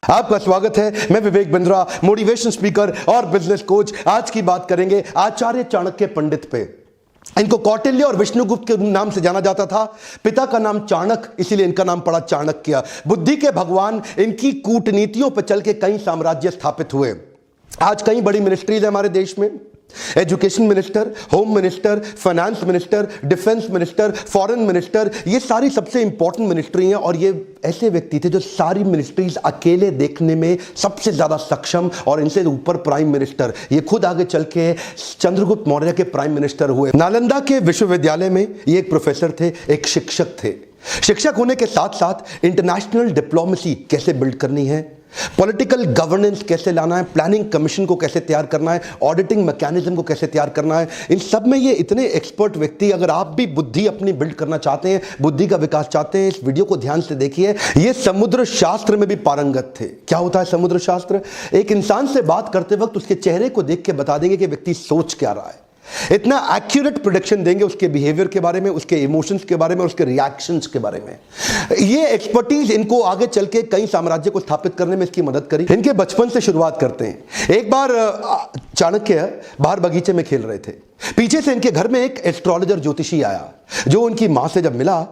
आपका स्वागत है। मैं विवेक बिंद्रा, मोटिवेशन स्पीकर और बिजनेस कोच। आज की बात करेंगे आचार्य चाणक्य पंडित पे। इनको कौटिल्य और विष्णुगुप्त के नाम से जाना जाता था। पिता का नाम चाणक्य, इसीलिए इनका नाम पड़ा चाणक्य। बुद्धि के भगवान। इनकी कूटनीतियों पर चल के कई साम्राज्य स्थापित हुए। आज कई बड़ी मिनिस्ट्रीज है हमारे देश में। Education minister, home minister, finance minister, defence minister, foreign minister, ये सारी सबसे इंपॉर्टेंट मिनिस्ट्री हैं। और ये ऐसे व्यक्ति थे जो सारी मिनिस्ट्रीज अकेले देखने में सबसे ज्यादा सक्षम, और इनसे ऊपर प्राइम मिनिस्टर, ये खुद आगे चल के चंद्रगुप्त मौर्य के प्राइम मिनिस्टर हुए। नालंदा के विश्वविद्यालय में ये एक प्रोफेसर थे, एक शिक्षक थे। शिक्षक होने के साथ साथ इंटरनेशनल डिप्लोमेसी कैसे बिल्ड करनी है, पॉलिटिकल गवर्नेंस कैसे लाना है, प्लानिंग कमीशन को कैसे तैयार करना है, ऑडिटिंग मैकेनिज्म को कैसे तैयार करना है, इन सब में ये इतने एक्सपर्ट व्यक्ति। अगर आप भी बुद्धि अपनी बिल्ड करना चाहते हैं, बुद्धि का विकास चाहते हैं, इस वीडियो को ध्यान से देखिए। ये समुद्र शास्त्र में भी पारंगत थे। क्या होता है समुद्र शास्त्र? एक इंसान से बात करते वक्त उसके चेहरे को देख के बता देंगे कि व्यक्ति सोच क्या रहा है। इतना एक्यूरेट प्रेडिक्शन देंगे उसके बिहेवियर के बारे में, उसके इमोशंस के बारे में, उसके रिएक्शंस के बारे में। ये एक्सपर्टीज इनको आगे चल के कई साम्राज्य को स्थापित करने में इसकी मदद करी। इनके बचपन से शुरुआत करते हैं। एक बार चाणक्य बाहर बगीचे में खेल रहे थे। पीछे से इनके घर में एक एस्ट्रोलॉजर ज्योतिषी आया, जो उनकी मां से जब मिला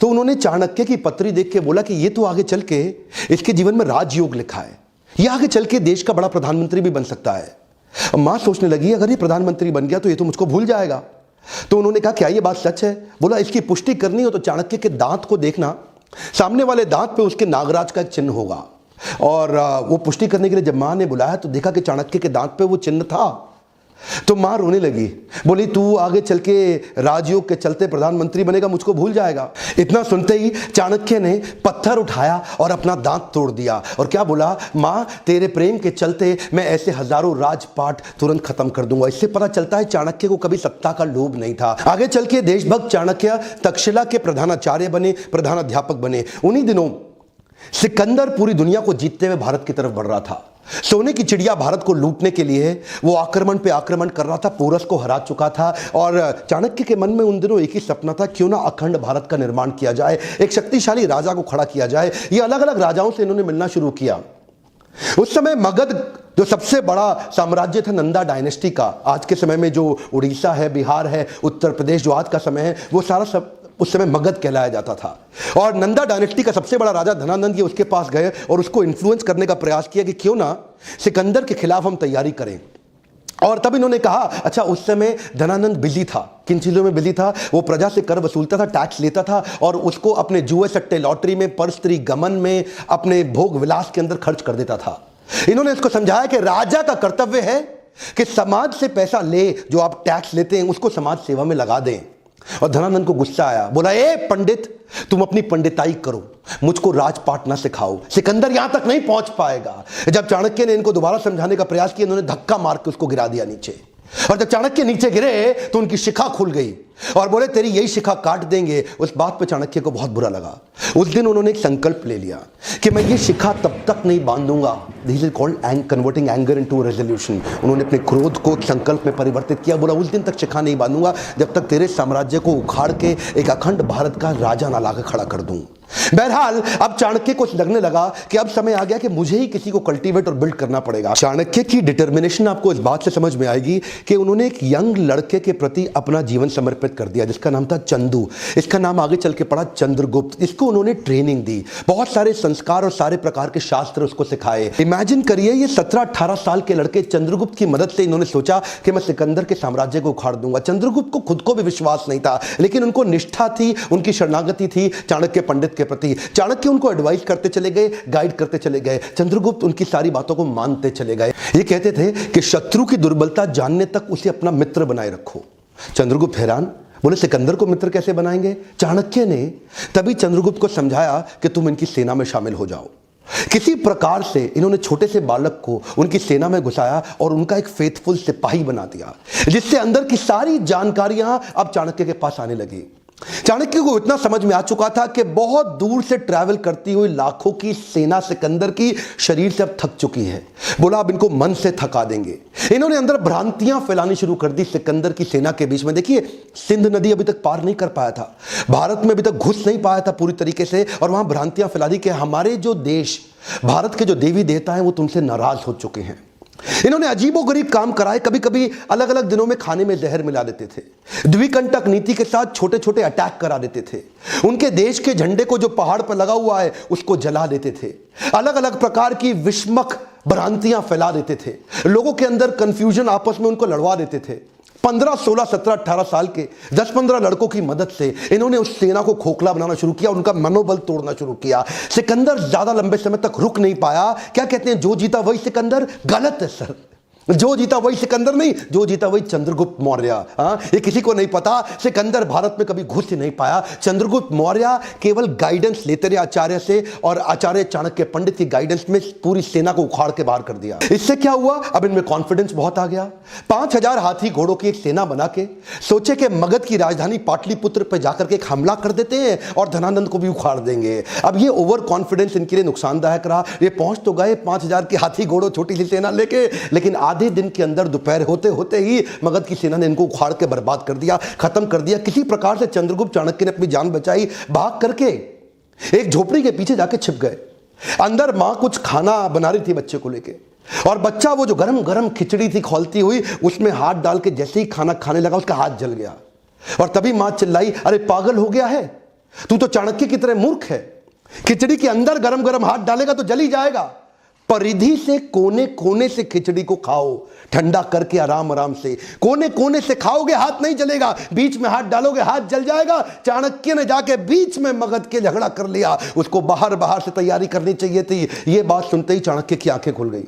तो उन्होंने चाणक्य की पत्री देख के बोला कि ये तो आगे चल के इसके जीवन में राजयोग लिखा है, ये आगे चल के देश का बड़ा प्रधानमंत्री भी बन सकता है। मां सोचने लगी, अगर ये प्रधानमंत्री बन गया तो ये तो मुझको भूल जाएगा। तो उन्होंने कहा, क्या ये बात सच है? बोला, इसकी पुष्टि करनी हो तो चाणक्य के दांत को देखना, सामने वाले दांत पे उसके नागराज का एक चिन्ह होगा। और वो पुष्टि करने के लिए जब मां ने बुलाया तो देखा कि चाणक्य के दांत पे वो चिन्ह था। तो मां रोने लगी, बोली, तू आगे चल के राजयोग के चलते प्रधानमंत्री बनेगा, मुझको भूल जाएगा। इतना सुनते ही चाणक्य ने पत्थर उठाया और अपना दांत तोड़ दिया। और क्या बोला, मां, तेरे प्रेम के चलते मैं ऐसे हजारों राजपाट तुरंत खत्म कर दूंगा। इससे पता चलता है चाणक्य को कभी सत्ता का लोभ नहीं था। आगे चल के देशभक्त चाणक्य तक्षशिला के प्रधानाचार्य बने, प्रधानाध्यापक बने। उन्हीं दिनों सिकंदर पूरी दुनिया को जीतते हुए भारत की तरफ बढ़ रहा था। सोने की चिड़िया भारत को लूटने के लिए वो आक्रमण पे आक्रमण कर रहा था, पोरस को हरा चुका था। और चाणक्य के मन में उन दिनों एक ही सपना था, क्यों ना अखंड भारत का निर्माण किया जाए, एक शक्तिशाली राजा को खड़ा किया जाए। ये अलग अलग राजाओं से इन्होंने मिलना शुरू किया। उस समय मगध जो सबसे बड़ा साम्राज्य था, नंदा डायनेस्टी का, आज के समय में जो उड़ीसा है, बिहार है, उत्तर प्रदेश जो आज का समय है, वो सारा सब उस समय मगध कहलाया जाता था। और नंदा डायनेस्टी का सबसे बड़ा राजा धनानंद, ये उसके पास गए और उसको इन्फ्लुएंस करने का प्रयास किया कि क्यों ना सिकंदर के खिलाफ हम तैयारी करें। और तब इन्होंने कहा, अच्छा, उस समय धनानंद बिजी था। किन चीजों में बिजी था? वो प्रजा से कर वसूलता था, टैक्स लेता था, और उसको अपने जुए सट्टे लॉटरी में, पर स्त्री गमन में, अपने भोग विलास के अंदर खर्च कर देता था। इन्होंने इसको समझाया कि राजा का कर्तव्य है कि समाज से पैसा ले, जो आप टैक्स लेते हैं उसको समाज सेवा में लगा दें। और धनानंद को गुस्सा आया, बोला, ए पंडित, तुम अपनी पंडिताई करो, मुझको राजपाट ना सिखाओ, सिकंदर यहां तक नहीं पहुंच पाएगा। जब चाणक्य ने इनको दोबारा समझाने का प्रयास किया, इन्होंने धक्का मार के उसको गिरा दिया नीचे। और जब चाणक्य नीचे गिरे तो उनकी शिखा खुल गई और बोले, तेरी यही शिखा काट देंगे। उस बात पे चाणक्य को बहुत बुरा लगा। उस दिन उन्होंने एक संकल्प ले लिया कि मैं ये शिखा तब तक नहीं बांधूंगा। This is called converting anger into resolution. उन्होंने अपने क्रोध को संकल्प में परिवर्तित किया। बोला, उस दिन तक शिखा नहीं बांधूंगा जब तक तेरे साम्राज्य को उखाड़ के एक अखंड भारत का राजा ना लाकर खड़ा कर दूं। बहरहाल अब चाणक्य को लगने लगा कि अब समय आ गया कि मुझे ही किसी को कल्टीवेट और बिल्ड करना पड़ेगा। चाणक्य की डिटर्मिनेशन आपको इस बात से समझ में आएगी कि उन्होंने एक यंग लड़के के प्रति अपना जीवन समर्पित कर दिया, जिसका नाम था चंदू। इसका नाम आगे चल के पड़ा चंद्रगुप्त। इसको उन्होंने ट्रेनिंग दी, बहुत सारे संस्कार और सारे प्रकार के शास्त्र उसको सिखाए। इमेजिन करिए, ये 17-18 साल के लड़के चंद्रगुप्त की मदद से इन्होंने सोचा कि मैं सिकंदर के साम्राज्य को उखाड़ दूंगा। चंद्रगुप्त को खुद को भी विश्वास नहीं था, लेकिन उनको निष्ठा थी, उनकी शरणागति थी चाणक्य पंडित के प्रति। चाणक्य उनको एडवाइस करते चले गए, गाइड करते चले गए। चंद्रगुप्त उनकी सारी बातों को मानते चले गए। ये कहते थे कि शत्रु की दुर्बलता जानने तक उसे अपना मित्र बनाए रखो। चंद्रगुप्त हैरान, बोले, सिकंदर को मित्र कैसे बनाएंगे? चाणक्य ने तभी चंद्रगुप्त को समझाया कि तुम इनकी सेना में शामिल हो जाओ। किसी प्रकार से इन्होंने छोटे से बालक को उनकी सेना में घुसाया और उनका एक फेथफुल सिपाही बना दिया, जिससे अंदर की सारी जानकारियां अब चाणक्य के पास आने लगी। चाणक्य को इतना समझ में आ चुका था कि बहुत दूर से ट्रैवल करती हुई लाखों की सेना सिकंदर की शरीर से अब थक चुकी है। बोला अब इनको मन से थका देंगे। इन्होंने अंदर भ्रांतियां फैलानी शुरू कर दी सिकंदर की सेना के बीच में। देखिए, सिंध नदी अभी तक पार नहीं कर पाया था, भारत में अभी तक घुस नहीं पाया था पूरी तरीके से, और वहां भ्रांतियां फैला दी कि हमारे जो देश, भारत के जो देवी देवता हैं वो तुमसे नाराज हो चुके हैं। इन्होंने अजीबोगरीब काम कराए। कभी कभी अलग अलग दिनों में खाने में जहर मिला देते थे, द्विकंटक नीति के साथ छोटे छोटे अटैक करा देते थे, उनके देश के झंडे को जो पहाड़ पर लगा हुआ है उसको जला देते थे, अलग अलग प्रकार की विषमक भ्रांतियां फैला देते थे, लोगों के अंदर कंफ्यूजन, आपस में उनको लड़वा देते थे। 15, 16, 17, 18 साल के 10-15 लड़कों की मदद से इन्होंने उस सेना को खोखला बनाना शुरू किया, उनका मनोबल तोड़ना शुरू किया। सिकंदर ज्यादा लंबे समय तक रुक नहीं पाया। क्या कहते हैं, जो जीता वही सिकंदर? गलत है सर, जो जीता वही सिकंदर नहीं, जो जीता वही चंद्रगुप्त मौर्य। ये किसी को नहीं पता, सिकंदर भारत में कभी घुस ही नहीं पाया। चंद्रगुप्त मौर्य केवल गाइडेंस लेते रहे आचार्य से, और आचार्य चाणक्य पंडित की गाइडेंस में पूरी सेना को उखाड़ के बाहर कर दिया। इससे क्या हुआ, अब इनमें कॉन्फिडेंस बहुत आ गया। 5000 हाथी घोड़ों की एक सेना बना के सोचे कि मगध की राजधानी पाटलिपुत्र पर जाकर के एक हमला कर देते हैं और धनानंद को भी उखाड़ देंगे। अब ये ओवर कॉन्फिडेंस इनके लिए नुकसानदायक रहा। ये पहुंच तो गए 5000 के हाथी घोड़ों छोटी सी सेना लेके, लेकिन आधे दिन के अंदर दोपहर होते होते ही मगध की सेना ने इनको उखाड़ के बर्बाद कर दिया, खत्म कर दिया। किसी प्रकार से चंद्रगुप्त चाणक्य ने अपनी जान बचाई, भाग करके एक झोपड़ी के पीछे जाके छिप गए। अंदर मां कुछ खाना बना रही थी बच्चे को लेके, और बच्चा वो जो गरम गरम खिचड़ी थी खौलती हुई, उसमें हाथ डाल के जैसे ही खाना खाने लगा उसका हाथ जल गया। और तभी मां चिल्लाई, अरे पागल हो गया है तू, तो चाणक्य की तरह मूर्ख है, खिचड़ी के अंदर गरम गरम हाथ डालेगा तो जल ही जाएगा। परिधि से कोने कोने से खिचड़ी को खाओ, ठंडा करके आराम आराम से, कोने कोने से खाओगे हाथ नहीं जलेगा, बीच में हाथ डालोगे हाथ जल जाएगा। चाणक्य ने जाके बीच में मगध के झगड़ा कर लिया, उसको बाहर बाहर से तैयारी करनी चाहिए थी। यह बात सुनते ही चाणक्य की आंखें खुल गई,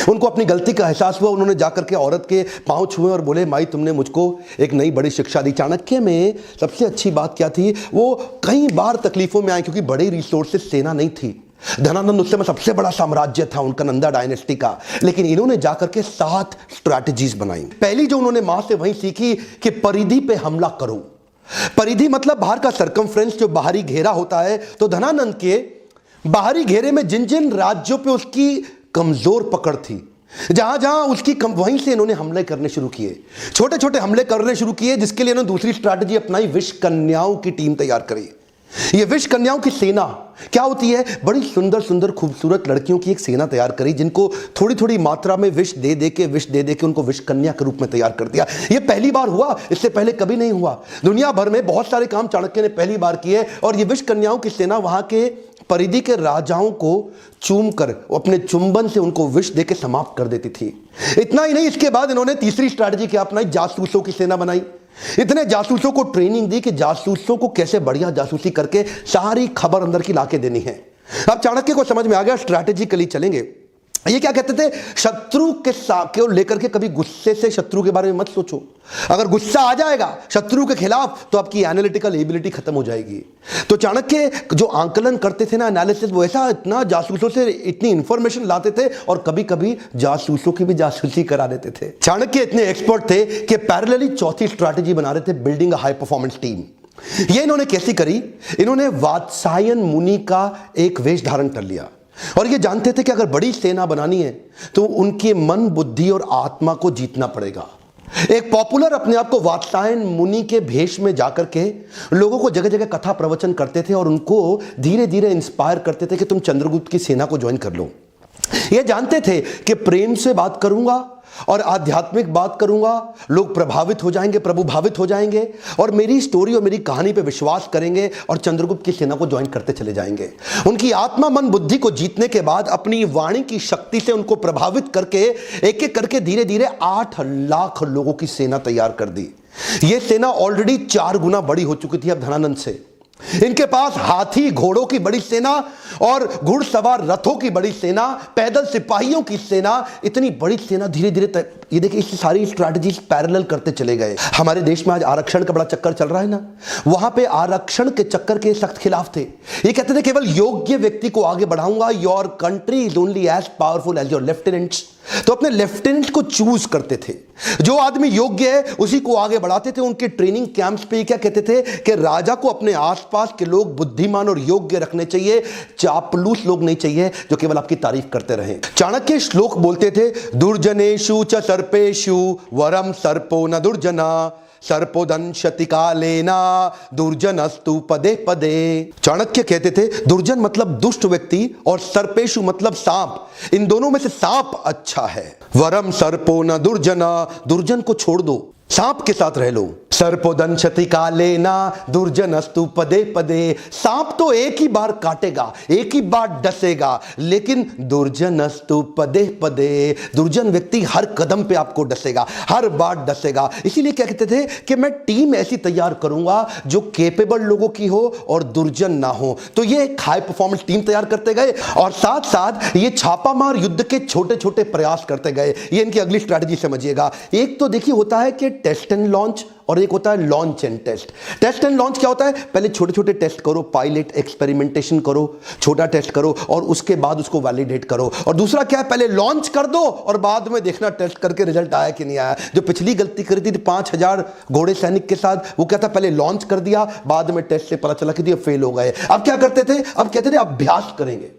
उनको अपनी गलती का एहसास हुआ। उन्होंने जाकर के औरत के पांव छुए और बोले, माई तुमने मुझको एक नई बड़ी शिक्षा दी। चाणक्य में सबसे अच्छी बात क्या थी, वो कई बार तकलीफों में आए क्योंकि बड़ी रिसोर्सेस सेना नहीं थी। धनानंद उस समय सबसे बड़ा साम्राज्य था उनका, नंदा डायनेस्टी का, लेकिन इन्होंने जाकर के 7 स्ट्रैटेजीज बनाई। पहली जो उन्होंने मां से वही सीखी कि परिधि पे हमला करो। परिधि मतलब बाहर का सर्कमफ्रेंस, जो बाहरी घेरा होता है। तो धनानंद के बाहरी घेरे में जिन जिन राज्यों पे उसकी कमजोर पकड़ थी, जहां जहां उसकी वहीं से इन्होंने हमले करने शुरू किए, छोटे छोटे हमले करने शुरू किए, जिसके लिए इन्होंने दूसरी स्ट्रैटेजी अपनाई, विष कन्याओं की टीम तैयार करी। ये विष कन्याओं की सेना क्या होती है, बड़ी सुंदर सुंदर खूबसूरत लड़कियों की एक सेना तैयार करी, जिनको थोड़ी थोड़ी मात्रा में विष दे दे के उनको विष कन्या के रूप में तैयार कर दिया। ये पहली बार हुआ, इससे पहले कभी नहीं हुआ। दुनिया भर में बहुत सारे काम चाणक्य ने पहली बार किए, और ये विष कन्याओं की सेना वहां के परिधि के राजाओं को चूम कर अपने चुंबन से उनको विष देके समाप्त कर देती थी। इतना ही नहीं, इसके बाद इन्होंने तीसरी स्ट्रैटेजी क्या अपनाई, जासूसों की सेना बनाई। इतने जासूसों को ट्रेनिंग दी कि जासूसों को कैसे बढ़िया जासूसी करके सारी खबर अंदर की लाके देनी है। अब चाणक्य को समझ में आ गया, स्ट्रैटेजिकली चलेंगे। ये क्या कहते थे, शत्रु के लेकर के कभी गुस्से से शत्रु के बारे में मत सोचो। अगर गुस्सा आ जाएगा शत्रु के खिलाफ तो आपकी एनालिटिकल एबिलिटी खत्म हो जाएगी। तो चाणक्य जो आंकलन करते थे ना, एनालिसिस, वो ऐसा इतना जासूसों से इतनी इंफॉर्मेशन लाते थे, और कभी कभी जासूसों की भी जासूसी करा देते थे। चाणक्य इतने एक्सपर्ट थे कि पैरेलली चौथी स्ट्रैटेजी बना रहे थे, building a high performance team. ये इन्होंने कैसी करी, इन्होंने वात्सायन मुनि का एक वेश धारण कर लिया, और ये जानते थे कि अगर बड़ी सेना बनानी है तो उनके मन, बुद्धि और आत्मा को जीतना पड़ेगा। एक पॉपुलर अपने आप को वात्सायन मुनि के भेष में जाकर के लोगों को जगह जगह कथा प्रवचन करते थे, और उनको धीरे धीरे इंस्पायर करते थे कि तुम चंद्रगुप्त की सेना को ज्वाइन कर लो। ये जानते थे कि प्रेम से बात करूंगा और आध्यात्मिक बात करूंगा, लोग प्रभावित हो जाएंगे, प्रभुभावित हो जाएंगे, और मेरी स्टोरी और मेरी कहानी पे विश्वास करेंगे और चंद्रगुप्त की सेना को ज्वाइन करते चले जाएंगे। उनकी आत्मा, मन, बुद्धि को जीतने के बाद अपनी वाणी की शक्ति से उनको प्रभावित करके एक एक करके धीरे धीरे 8 लाख लोगों की सेना तैयार कर दी। यह सेना ऑलरेडी 4 गुना बड़ी हो चुकी थी अब धनानंद से। इनके पास हाथी घोड़ों की बड़ी सेना और घुड़सवार रथों की बड़ी सेना, पैदल सिपाहियों की सेना, इतनी बड़ी सेना धीरे धीरे ये देखिए, इस सारी स्ट्रैटेजीज पैरेलल करते चले गए। हमारे देश में आज आरक्षण का बड़ा चक्कर चल रहा है ना, वहां पे आरक्षण के चक्कर के सख्त खिलाफ थे। ये कहते थे केवल योग्य व्यक्ति को आगे बढ़ाऊंगा, your country is only as powerful as your lieutenants. तो अपने लेफ्टिनेंट को चूज करते थे। जो आदमी योग्य है उसी को आगे बढ़ाते थे। उनके ट्रेनिंग कैंप्स पे क्या कहते थे कि राजा को अपने आसपास के लोग बुद्धिमान और योग्य रखने चाहिए, चापलूस लोग नहीं चाहिए जो केवल आपकी तारीफ करते रहे। चाणक्य श्लोक बोलते थे, दुर्जनेषु च सर्पेषु वरम सर्पो न दुर्जना, सर्पोदंशति कालेना दुर्जनस्तु पदे पदे। चाणक्य कहते थे दुर्जन मतलब दुष्ट व्यक्ति और सर्पेशु मतलब सांप, इन दोनों में से सांप अच्छा है। वरम सर्पो न दुर्जना, दुर्जन को छोड़ दो, सांप के साथ रह लो। सर्पोदंशति कालेना दुर्जनस्तु पदे पदे, सांप तो एक ही बार काटेगा, एक ही बार डसेगा, लेकिन दुर्जनस्तु पदे पदे, दुर्जन व्यक्ति हर कदम पे आपको डसेगा, हर बार डसेगा। इसीलिए क्या कहते थे कि मैं टीम ऐसी तैयार करूंगा जो केपेबल लोगों की हो और दुर्जन ना हो। तो ये एक हाई परफॉर्मेंस टीम तैयार करते गए और साथ साथ ये छापामार युद्ध के छोटे छोटे प्रयास करते गए। ये इनकी अगली स्ट्रैटेजी समझिएगा। एक तो देखिए होता है कि टेस्ट एंड लॉन्च और एक होता है launch and test. Test and launch क्या होता है? पहले छोटे छोटे टेस्ट करो, पायलट एक्सपेरिमेंटेशन करो, छोटा टेस्ट करो और उसके बाद उसको वैलिडेट करो। और दूसरा क्या है, पहले लॉन्च कर दो और बाद में देखना टेस्ट करके रिजल्ट आया कि नहीं आया। जो पिछली गलती करी थी 5000 घोड़े सैनिक के साथ, वो क्या था, पहले लॉन्च कर दिया, बाद में टेस्ट से पता चला कि ये फेल हो गए। अब क्या करते थे, अब कहते थे अभ्यास करेंगे।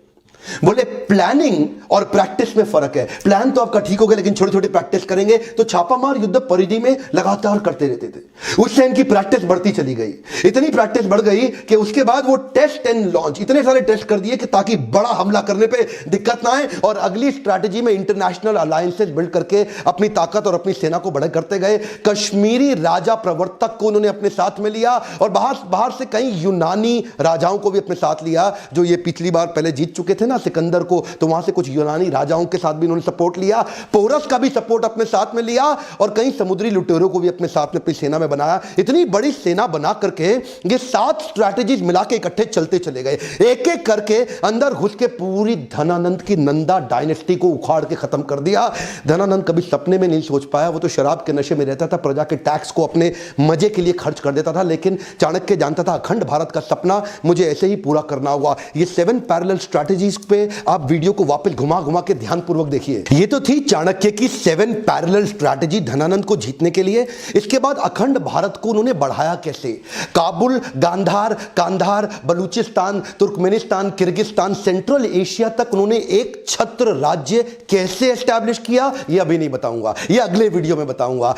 बोले प्लानिंग और प्रैक्टिस में फर्क है। प्लान तो आपका ठीक हो गया, लेकिन छोटे छोटे प्रैक्टिस करेंगे। तो छापामार युद्ध परिधि में लगातार करते रहते थे। उससे इनकी प्रैक्टिस बढ़ती चली गई, इतनी प्रैक्टिस बढ़ गई कि उसके बाद वो टेस्ट एंड लॉन्च इतने सारे टेस्ट कर दिए कि ताकि बड़ा हमला करने पे दिक्कत ना आए। और अगली स्ट्रैटेजी में इंटरनेशनल अलायंसेस बिल्ड करके अपनी ताकत और अपनी सेना को बढ़ा करते गए। कश्मीरी राजा प्रवर्तक को उन्होंने अपने साथ में लिया और बाहर से कई यूनानी राजाओं को भी अपने साथ लिया, जो ये पिछली बार पहले जीत चुके थे ना सिकंदर को, तो वहां से कुछ यूनानी राजाओं के साथ भी उन्होंने सपोर्ट लिया। पोरस का भी सपोर्ट अपने साथ में लिया और कई समुद्री लुटेरों को भी अपने साथ में अपनी सेना में बनाया। इतनी बड़ी सेना बना करके ये 7 स्ट्रैटेजीज मिला के इकट्ठे चलते चले गए। एक एक करके अंदर घुस के पूरी धनानंद की नंदा डायनेस्टी को उखाड़ के खत्म कर दिया। धनानंद कभी सपने में नहीं सोच पाया, वो तो शराब के नशे में रहता था, प्रजा के टैक्स को अपने मजे के लिए खर्च कर देता था। लेकिन चाणक्य जानता था अखंड भारत का सपना मुझे ऐसे ही पूरा करना होगा। ये 7 पैरेलल स्ट्रैटेजीज पे आप वीडियो को वापस घुमा घुमा के ध्यानपूर्वक देखिए। ये तो थी चाणक्य की 7 पैरेलल स्ट्रैटेजी धनानंद को जीतने के लिए। इसके बाद अखंड भारत को उन्होंने बढ़ाया कैसे? Kabul, Gandhar, Kandahar, Balochistan, Turkmenistan, Kyrgyzstan, central Asia तक उन्होंने एक छत्र राज्य कैसे एस्टैब्लिश किया, यह अभी नहीं बताऊंगा, यह अगले वीडियो में बताऊंगा।